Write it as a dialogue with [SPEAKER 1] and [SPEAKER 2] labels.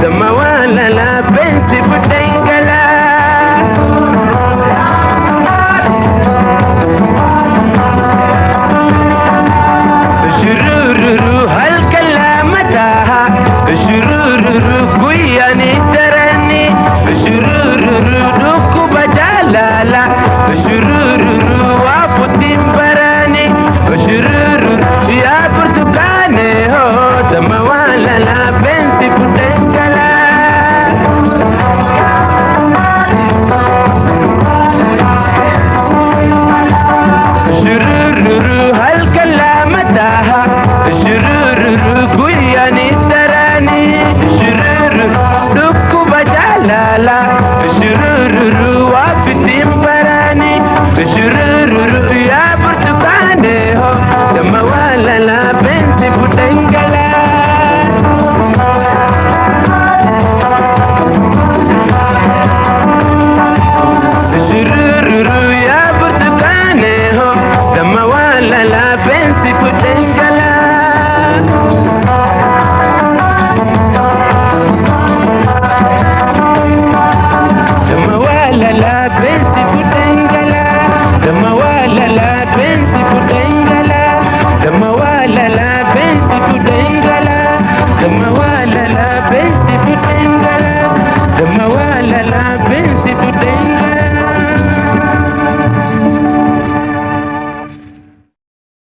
[SPEAKER 1] Zamawala la pensi putengala. Shururu hal kalamataha. Shururu kuyani tarani. Shururu duku bajalala. Shururu waputimbarani. Shururu ya burtukane ho. Zamawala la pensi putengala. Shururu hal kalamataha. Shururu kuyani tarani. Shururu duku bajalala. Shururu wapitimbarani. Shururu ya burtukane ho. Zamawala la pensi putengala. Shururu ya burtukane ho. Zamawala la pensi putengala. Zamawala la pensi putengala. Zamawala la pensi putengala. Zamawala la pensi putengala. Zamawala la pensi putengala. Zamawala la pensi putengala.